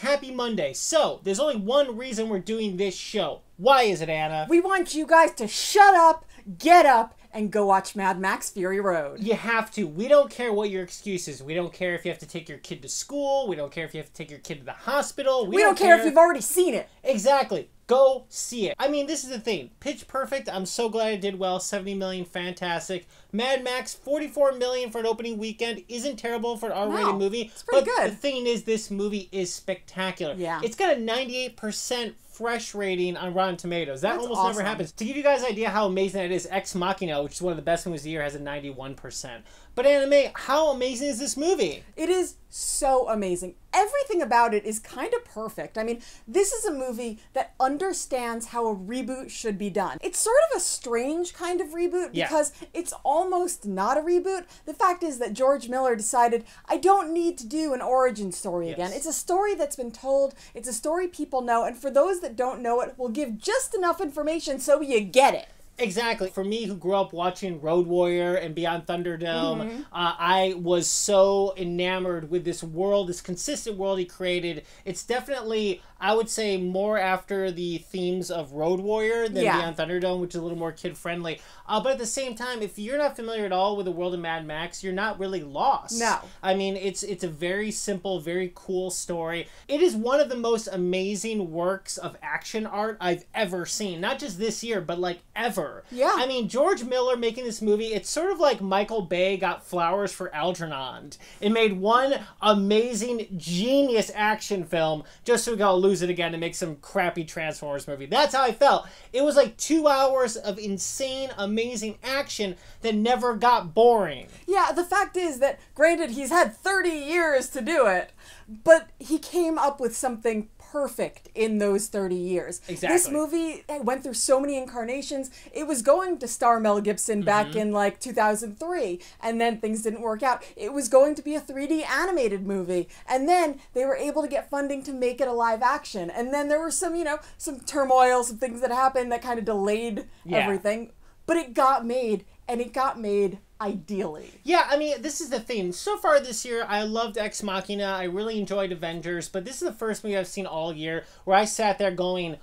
happy Monday. So, there's only one reason we're doing this show. Why is it, Anna? We want you guys to shut up, get up, and go watch Mad Max Fury Road. You have to. We don't care what your excuse is. We don't care if you have to take your kid to school. We don't care if you have to take your kid to the hospital. We don't care if you've already seen it. Exactly. Go see it. I mean, this is the thing. Pitch Perfect, I'm so glad it did well. 70 million, fantastic. Mad Max, 44 million for an opening weekend. Isn't terrible for an R-rated movie. It's pretty good. The thing is, this movie is spectacular. Yeah. It's got a 98% fresh rating on Rotten Tomatoes. That almost awesome. never happens. To give you guys an idea how amazing that is, Ex Machina, which is one of the best movies of the year, has a 91%. But Anime, how amazing is this movie? It is so amazing. Everything about it is kind of perfect. I mean, this is a movie that understands how a reboot should be done. It's sort of a strange kind of reboot because it's almost not a reboot. The fact is that George Miller decided, I don't need to do an origin story again. It's a story that's been told. It's a story people know. And for those that don't know it, we'll give just enough information so you get it. Exactly. For me, who grew up watching Road Warrior and Beyond Thunderdome, I was so enamored with this world, this consistent world he created. It's definitely, I would say, more after the themes of Road Warrior than Beyond Thunderdome, which is a little more kid-friendly. But at the same time, if you're not familiar at all with the world of Mad Max, you're not really lost. No. I mean, it's a very simple, very cool story. It is one of the most amazing works of action art I've ever seen. Not just this year, but like ever. Yeah. I mean, George Miller making this movie, it's sort of like Michael Bay got flowers for Algernon. It made one amazing, genius action film just so we gotta lose it again and make some crappy Transformers movie. That's how I felt. It was like 2 hours of insane, amazing action that never got boring. Yeah, the fact is that, granted, he's had 30 years to do it, but he came up with something perfect in those 30 years. Exactly. This movie went through so many incarnations. It was going to star Mel Gibson back in like 2003, and then things didn't work out. It was going to be a 3D animated movie, and then they were able to get funding to make it a live action. And then there were some, you know, some turmoil, some things that happened that kind of delayed everything. But it got made, and it got made ideally. Yeah, I mean, this is the thing. So far this year, I loved Ex Machina. I really enjoyed Avengers, but this is the first movie I've seen all year where I sat there going,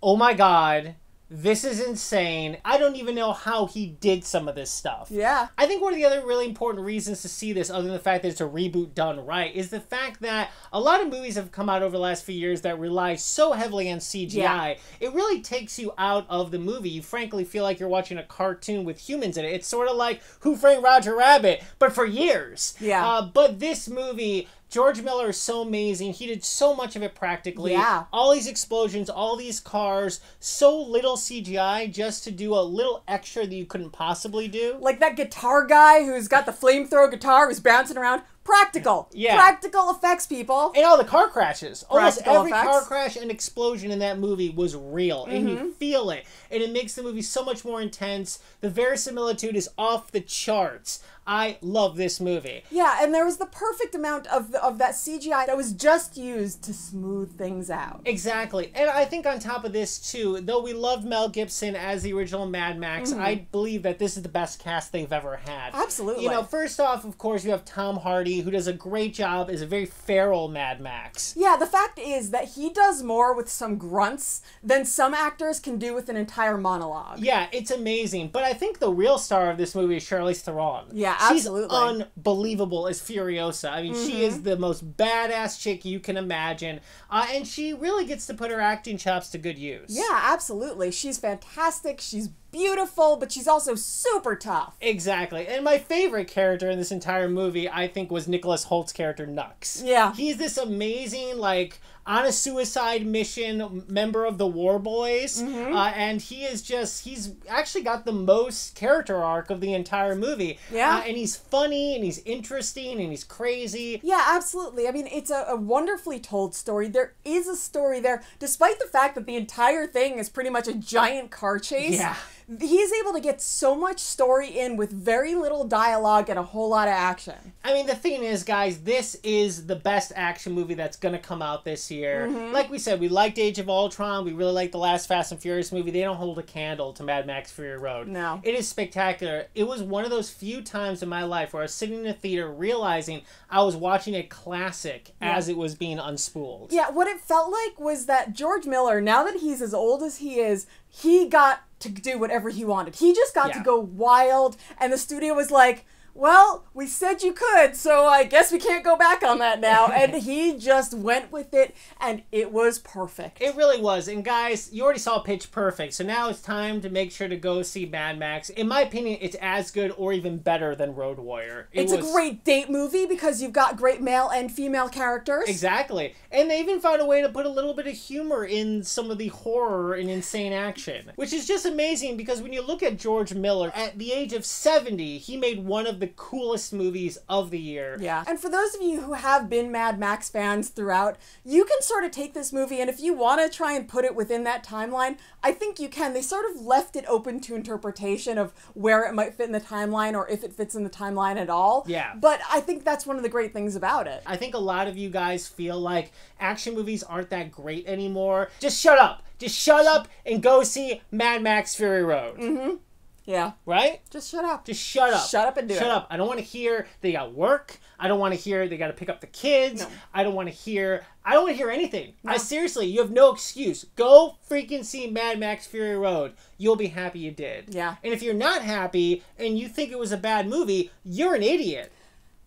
oh my god, this is insane. I don't even know how he did some of this stuff. Yeah. I think one of the other really important reasons to see this, other than the fact that it's a reboot done right, is the fact that a lot of movies have come out over the last few years that rely so heavily on CGI. It really takes you out of the movie. You frankly feel like you're watching a cartoon with humans in it. It's sort of like Who Framed Roger Rabbit, but for years. Yeah. But this movie, George Miller is so amazing. He did so much of it practically. Yeah. All these explosions, all these cars, so little CGI just to do a little extra that you couldn't possibly do. Like that guitar guy who's got the flamethrower guitar who's bouncing around. Practical. Yeah. Practical effects, people. And all the car crashes. Almost Practical every effects. car crash and explosion in that movie was real. And you feel it. And it makes the movie so much more intense. The verisimilitude is off the charts. I love this movie. Yeah, and there was the perfect amount of that CGI that was just used to smooth things out. Exactly. And I think on top of this, too, though we loved Mel Gibson as the original Mad Max, I believe that this is the best cast they've ever had. Absolutely. You know, first off, of course, you have Tom Hardy, who does a great job as a very feral Mad Max. Yeah, the fact is that he does more with some grunts than some actors can do with an entire monologue. Yeah, it's amazing. But I think the real star of this movie is Charlize Theron. Yeah, absolutely. She's unbelievable as Furiosa. I mean, she is the most badass chick you can imagine. And she really gets to put her acting chops to good use. Yeah, absolutely. She's fantastic. She's beautiful, but she's also super tough. Exactly. And my favorite character in this entire movie, I think, was Nicholas Holt's character, Nux. Yeah. He's this amazing, like, on a suicide mission member of the War Boys. And he's actually got the most character arc of the entire movie. Yeah. And he's funny, and he's interesting, and he's crazy. Yeah, absolutely. I mean, it's a wonderfully told story. There is a story there, despite the fact that the entire thing is pretty much a giant car chase. Yeah. he's able to get so much story in with very little dialogue and a whole lot of action. I mean, the thing is, guys, this is the best action movie that's going to come out this year. Like we said, we liked Age of Ultron. We really liked the last Fast and Furious movie. They don't hold a candle to Mad Max Fury Road. No. It is spectacular. It was one of those few times in my life where I was sitting in a theater realizing I was watching a classic as it was being unspooled. Yeah, what it felt like was that George Miller, now that he's as old as he is, he got to do whatever he wanted. He just got to go wild, and the studio was like, well, we said you could, so I guess we can't go back on that now. And he just went with it, and it was perfect. It really was. And guys, you already saw Pitch Perfect, so now it's time to make sure to go see Mad Max. In my opinion, it's as good or even better than Road Warrior. It's a great date movie because you've got great male and female characters. Exactly. And they even found a way to put a little bit of humor in some of the horror and insane action, which is just amazing because when you look at George Miller, at the age of 70, he made one of the coolest movies of the year. Yeah. And for those of you who have been Mad Max fans throughout, you can sort of take this movie, and if you want to try and put it within that timeline, I think you can. They sort of left it open to interpretation of where it might fit in the timeline or if it fits in the timeline at all. Yeah. But I think that's one of the great things about it. I think a lot of you guys feel like action movies aren't that great anymore. Just shut up. Just shut up and go see Mad Max Fury Road. Yeah. Right? Just shut up. Just shut up. Shut up and do it. Shut up. I don't want to hear they got work. I don't want to hear they got to pick up the kids. No. I don't want to hear anything. No. Seriously, you have no excuse. Go freaking see Mad Max Fury Road. You'll be happy you did. Yeah. And if you're not happy and you think it was a bad movie, you're an idiot.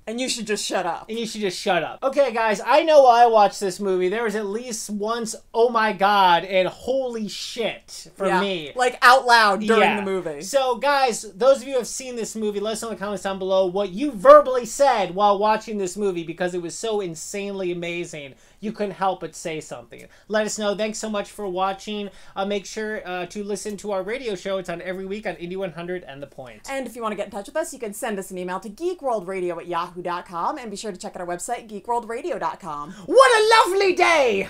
And you should just shut up. And you should just shut up. Okay, guys, I know I watched this movie. There was at least once, oh my god, and holy shit for me. Like out loud during the movie. So, guys, those of you who have seen this movie, let us know in the comments down below what you verbally said while watching this movie because it was so insanely amazing. You couldn't help but say something. Let us know. Thanks so much for watching. Make sure to listen to our radio show. It's on every week on Indie 100 and The Point. And if you want to get in touch with us, you can send us an email to geekworldradio@yahoo.com and be sure to check out our website, geekworldradio.com. What a lovely day!